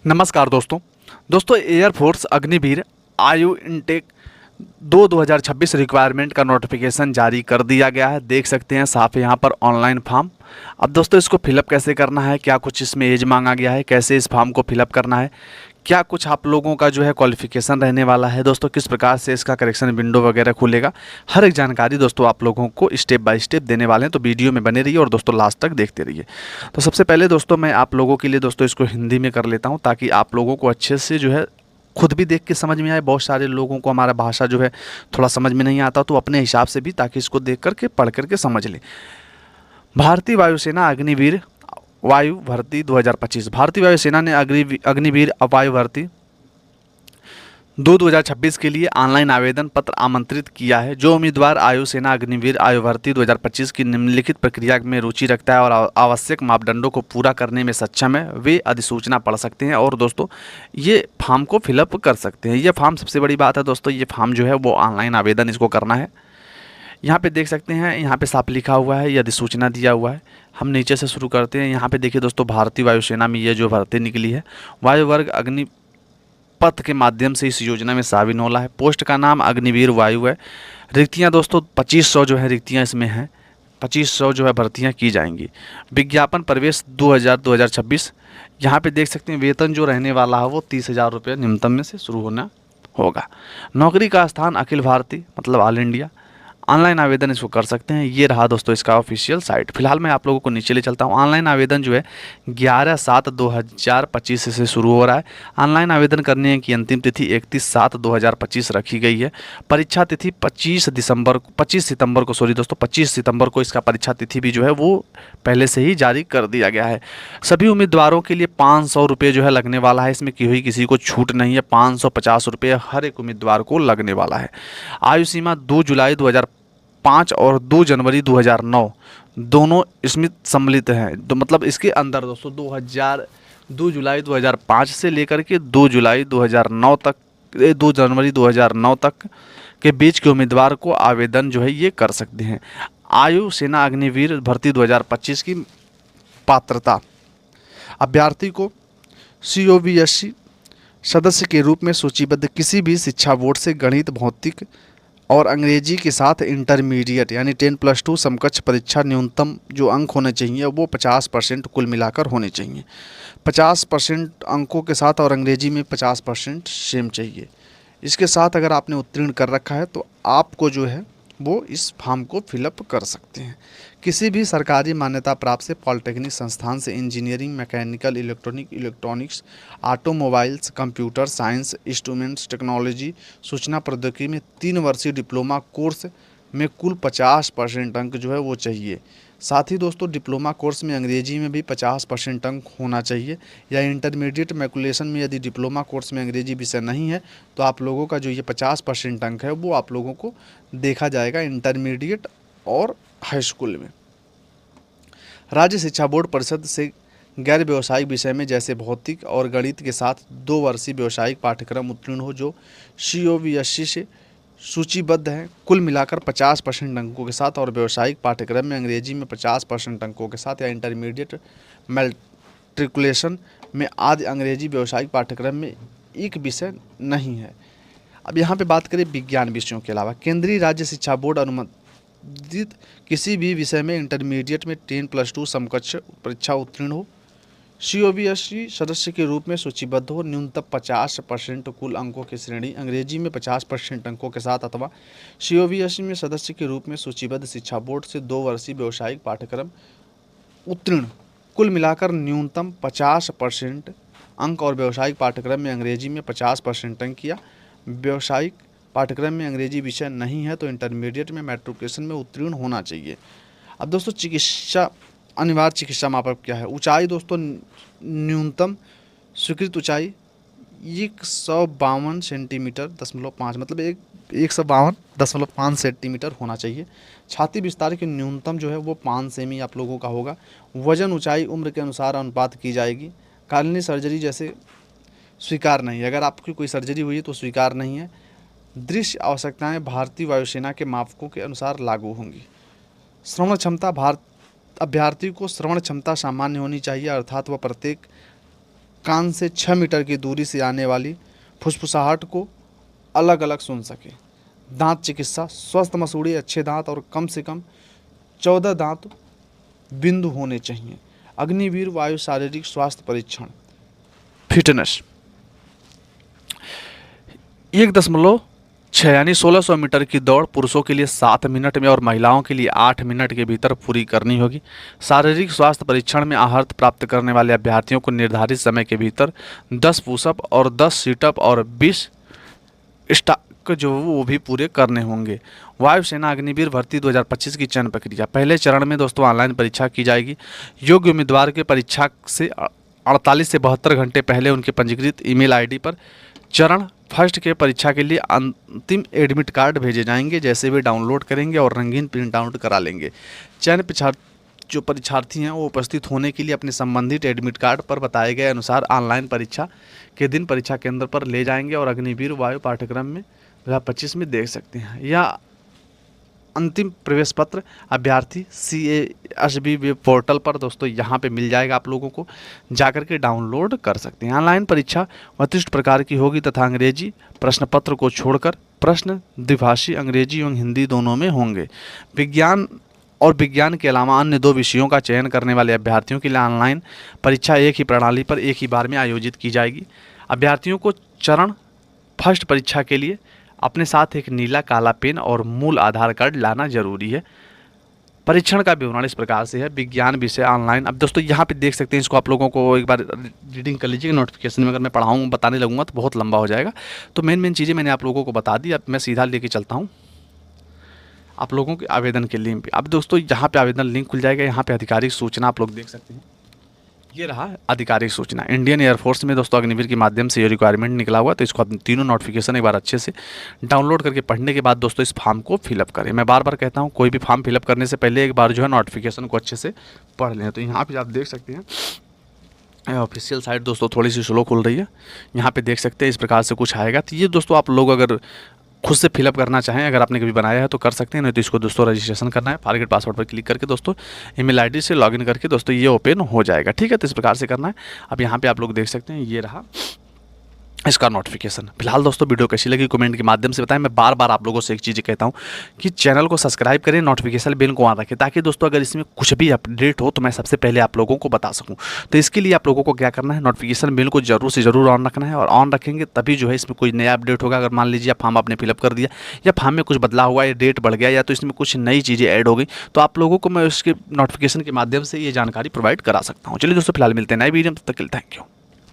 नमस्कार दोस्तों एयरफोर्स अग्निवीर आयु इनटेक 2026 रिक्वायरमेंट का नोटिफिकेशन जारी कर दिया गया है। देख सकते हैं साफ यहाँ पर ऑनलाइन फॉर्म। अब दोस्तों इसको फिलअप कैसे करना है, क्या कुछ इसमें एज मांगा गया है, कैसे इस फॉर्म को फिलअप करना है, क्या कुछ आप लोगों का जो है क्वालिफिकेशन रहने वाला है दोस्तों, किस प्रकार से इसका करेक्शन विंडो वगैरह खुलेगा, हर एक जानकारी दोस्तों आप लोगों को स्टेप बाय स्टेप देने वाले हैं। तो वीडियो में बने रहिए और दोस्तों लास्ट तक देखते रहिए। तो सबसे पहले दोस्तों मैं आप लोगों के लिए दोस्तों इसको हिंदी में कर लेता हूँ ताकि आप लोगों को अच्छे से जो है खुद भी देख के समझ में आए। बहुत सारे लोगों को हमारा भाषा जो है थोड़ा समझ में नहीं आता, तो अपने हिसाब से भी ताकि इसको देख करके पढ़ करके समझ लें। भारतीय वायुसेना अग्निवीर वायु भर्ती 2025। भारतीय वायुसेना ने अग्निवीर वायु भर्ती 2026 के लिए ऑनलाइन आवेदन पत्र आमंत्रित किया है। जो उम्मीदवार वायुसेना अग्निवीर आयु भर्ती 2025 की निम्नलिखित प्रक्रिया में रुचि रखता है और आवश्यक मापदंडों को पूरा करने में सक्षम है, वे अधिसूचना पढ़ सकते हैं और दोस्तों ये फॉर्म को फिलअप कर सकते हैं। ये फॉर्म सबसे बड़ी बात है दोस्तों, ये फॉर्म जो है वो ऑनलाइन आवेदन इसको करना है। यहाँ पे देख सकते हैं, यहाँ पे साफ लिखा हुआ है, ये अधिसूचना दिया हुआ है। हम नीचे से शुरू करते हैं। यहाँ पे देखिए दोस्तों, भारतीय वायुसेना में ये जो भर्ती निकली है वायु वर्ग अग्नि पथ के माध्यम से इस योजना में शामिल होना है। पोस्ट का नाम अग्निवीर वायु है। रिक्तियां दोस्तों 2500 जो है रिक्तियां इसमें हैं, 2500 जो है भर्तियां की जाएंगी। विज्ञापन प्रवेश 2026। यहाँ पे देख सकते हैं वेतन जो रहने वाला है वो 30,000 रुपये न्यूनतम में से शुरू होना होगा। नौकरी का स्थान अखिल भारतीय मतलब ऑल इंडिया। ऑनलाइन आवेदन इसको कर सकते हैं। ये रहा दोस्तों इसका ऑफिशियल साइट। फिलहाल मैं आप लोगों को नीचे ले चलता हूँ। ऑनलाइन आवेदन जो है 11/7/2025 से शुरू हो रहा है। ऑनलाइन आवेदन करने की अंतिम तिथि 31/7/2025 रखी गई है। परीक्षा तिथि 25 सितंबर को इसका परीक्षा तिथि भी जो है वो पहले से ही जारी कर दिया गया है। सभी उम्मीदवारों के लिए 500 रुपये जो है लगने वाला है। इसमें किसी को छूट नहीं है। 550 रुपये हर एक उम्मीदवार को लगने वाला है। आयु सीमा 2 जुलाई 2005 और 2 जनवरी 2009 दोनों इसमें सम्मिलित हैं। तो मतलब इसके अंदर दोस्तों 2 जुलाई 2005 से लेकर के 2 जुलाई 2009 तक 2 जनवरी 2009 तक के बीच के उम्मीदवार को आवेदन जो है ये कर सकते हैं। आयु सेना अग्निवीर भर्ती 2025 की पात्रता, अभ्यर्थी को COVSC सदस्य के रूप में सूचीबद्ध किसी भी शिक्षा बोर्ड से गणित, भौतिक और अंग्रेजी के साथ इंटरमीडिएट यानी 10+2 समकक्ष परीक्षा न्यूनतम जो अंक होने चाहिए वो 50% कुल मिलाकर होने चाहिए। 50% अंकों के साथ और अंग्रेजी में 50% सेम चाहिए। इसके साथ अगर आपने उत्तीर्ण कर रखा है तो आपको जो है वो इस फॉर्म को फिलअप कर सकते हैं। किसी भी सरकारी मान्यता प्राप्त से पॉलिटेक्निक संस्थान से engineering, mechanical, electronics, automobiles, computer science, instruments technology, सूचना प्रौद्योगिकी में 3 वर्षीय डिप्लोमा कोर्स में कुल 50% अंक जो है वो चाहिए। साथ ही दोस्तों डिप्लोमा कोर्स में अंग्रेजी में भी 50% अंक होना चाहिए। या इंटरमीडिएट मैकुलेशन में यदि डिप्लोमा कोर्स में अंग्रेजी विषय नहीं है तो आप लोगों का जो ये 50% अंक है वो आप लोगों को देखा जाएगा इंटरमीडिएट और हाई स्कूल में। राज्य शिक्षा बोर्ड परिषद से गैर व्यावसायिक विषय में जैसे भौतिक और गणित के साथ 2 वर्षीय व्यावसायिक पाठ्यक्रम उत्तीर्ण हो जो COVSC से सूचीबद्ध है, कुल मिलाकर 50% अंकों के साथ, और व्यावसायिक पाठ्यक्रम में अंग्रेजी में 50% अंकों के साथ या इंटरमीडिएट मैट्रिकुलेशन में आदि अंग्रेजी व्यावसायिक पाठ्यक्रम में एक विषय नहीं है। अब यहाँ पे बात करें विज्ञान विषयों के अलावा, केंद्रीय राज्य शिक्षा बोर्ड अनुमोदित किसी भी विषय में इंटरमीडिएट में 10+2 समकक्ष परीक्षा उत्तीर्ण हो, COVSC सदस्य के रूप में सूचीबद्ध हो, न्यूनतम 50% कुल अंकों की श्रेणी अंग्रेजी में 50% अंकों के साथ, अथवा COVSC में सदस्य के रूप में सूचीबद्ध शिक्षा बोर्ड से 2 वर्षीय व्यावसायिक पाठ्यक्रम उत्तीर्ण, कुल मिलाकर न्यूनतम 50% अंक, और व्यावसायिक पाठ्यक्रम में अंग्रेजी में 50% अंक या व्यावसायिक पाठ्यक्रम में अंग्रेजी विषय नहीं है तो इंटरमीडिएट में मैट्रिकुलेशन में उत्तीर्ण होना चाहिए। अब दोस्तों चिकित्सा अनिवार्य चिकित्सा मापक क्या है। ऊंचाई दोस्तों न्यूनतम स्वीकृत ऊंचाई 152 सेंटीमीटर 0.5 मतलब 152.5 सेंटीमीटर होना चाहिए। छाती विस्तार की न्यूनतम जो है वो 5 सेमी आप लोगों का होगा। वजन ऊंचाई उम्र के अनुसार अनुपात की जाएगी। कालीनी सर्जरी जैसे स्वीकार नहीं है, अगर आपकी कोई सर्जरी हुई है तो स्वीकार नहीं है। दृश्य आवश्यकताएं भारतीय वायुसेना के मापकों के अनुसार लागू होंगी। श्रवण क्षमता अभ्यर्थी को श्रवण क्षमता सामान्य होनी चाहिए, अर्थात वह प्रत्येक कान से 6 मीटर की दूरी से आने वाली फुसफुसाहट को अलग अलग सुन सके। दांत चिकित्सा, स्वस्थ मसूड़े, अच्छे दांत और कम से कम 14 दांत बिंदु होने चाहिए। अग्निवीर वायु शारीरिक स्वास्थ्य परीक्षण। फिटनेस 1.6 यानी 1600 मीटर की दौड़ पुरुषों के लिए 7 मिनट में और महिलाओं के लिए 8 मिनट के भीतर पूरी करनी होगी। शारीरिक स्वास्थ्य परीक्षण में अर्हता प्राप्त करने वाले अभ्यर्थियों को निर्धारित समय के भीतर 10 पुशअप और 10 सीटअप और 20 स्टाक जो वो भी पूरे करने होंगे। वायुसेना अग्निवीर भर्ती 2025 की चयन प्रक्रिया। पहले चरण में दोस्तों ऑनलाइन परीक्षा की जाएगी। योग्य उम्मीदवार के परीक्षा से 48 से 72 घंटे पहले उनके पंजीकृत ईमेल आईडी पर चरण फर्स्ट के परीक्षा के लिए अंतिम एडमिट कार्ड भेजे जाएंगे। जैसे वे डाउनलोड करेंगे और रंगीन प्रिंट आउट करा लेंगे। चयन जो परीक्षार्थी हैं वो उपस्थित होने के लिए अपने संबंधित एडमिट कार्ड पर बताए गए अनुसार ऑनलाइन परीक्षा के दिन परीक्षा केंद्र पर ले जाएंगे और अग्निवीर वायु पाठ्यक्रम में 2025 में देख सकते हैं। यह अंतिम प्रवेश पत्र अभ्यर्थी CASB वेब पोर्टल पर दोस्तों यहाँ पे मिल जाएगा। आप लोगों को जाकर के डाउनलोड कर सकते हैं। ऑनलाइन परीक्षा 32 प्रकार की होगी तथा अंग्रेजी प्रश्न पत्र को छोड़कर प्रश्न द्विभाषी अंग्रेजी एवं हिंदी दोनों में होंगे। विज्ञान के अलावा अन्य 2 विषयों का चयन करने वाले अभ्यर्थियों के लिए ऑनलाइन परीक्षा एक ही प्रणाली पर एक ही बार में आयोजित की जाएगी। अभ्यर्थियों को चरण फर्स्ट परीक्षा के लिए अपने साथ एक नीला काला पेन और मूल आधार कार्ड लाना जरूरी है। परीक्षण का विवरण इस प्रकार से है। विज्ञान विषय ऑनलाइन। अब दोस्तों यहाँ पे देख सकते हैं, इसको आप लोगों को एक बार रीडिंग कर लीजिए। नोटिफिकेशन में अगर मैं पढ़ाऊँ बताने लगूंगा तो बहुत लंबा हो जाएगा। तो मेन चीज़ें मैंने आप लोगों को बता दी। अब मैं सीधा लेके चलता हूँ आप लोगों के आवेदन के लिंक पे। अब दोस्तों यहाँ पे आवेदन लिंक खुल जाएगा। यहाँ पे आधिकारिक सूचना आप लोग देख सकते हैं। ये रहा आधिकारिक सूचना। इंडियन एयरफोर्स में दोस्तों अग्निवीर के माध्यम से ये रिक्वायरमेंट निकला हुआ। तो इसको आप तीनों नोटिफिकेशन एक बार अच्छे से डाउनलोड करके पढ़ने के बाद दोस्तों इस फॉर्म को फिलअप करें। मैं बार बार कहता हूँ कोई भी फॉर्म फिलअप करने से पहले एक बार जो है नोटिफिकेशन को अच्छे से पढ़ लें। तो यहाँ पर आप देख सकते हैं ऑफिशियल साइट दोस्तों थोड़ी सी स्लो खुल रही है। यहाँ पे देख सकते हैं इस प्रकार से कुछ आएगा। तो ये दोस्तों आप लोग अगर खुद से फिलअप करना चाहें, अगर आपने कभी बनाया है तो कर सकते हैं, नहीं तो इसको दोस्तों रजिस्ट्रेशन करना है। फॉरगेट पासवर्ड पर क्लिक करके दोस्तों ईमेल आईडी से लॉगिन करके दोस्तों ये ओपन हो जाएगा। ठीक है, तो इस प्रकार से करना है। अब यहाँ पे आप लोग देख सकते हैं ये रहा इसका नोटिफिकेशन। फिलहाल दोस्तों वीडियो कैसी लगी कमेंट के माध्यम से बताएं। मैं बार बार आप लोगों से एक चीज़ कहता हूं कि चैनल को सब्सक्राइब करें, नोटिफिकेशन बेल को ऑन रखें, ताकि दोस्तों अगर इसमें कुछ भी अपडेट हो तो मैं सबसे पहले आप लोगों को बता सकूं। तो इसके लिए आप लोगों को क्या करना है, नोटिफिकेशन बेल को जरूर से जरूर ऑन रखना है। और ऑन रखेंगे तभी जो है इसमें कोई नया अपडेट होगा। अगर मान लीजिए फॉर्म आपने फिलअप कर दिया या फॉर्म में कुछ बदलाव हुआ या डेट बढ़ गया या तो इसमें कुछ नई चीज़ें ऐड हो गई, तो आप लोगों को मैं उसके नोटिफिकेशन के माध्यम से ये जानकारी प्रोवाइड करा सकता हूँ। चलिए दोस्तों फिलहाल मिलते हैं नए वीडियो में, तब तक के लिए थैंक यू।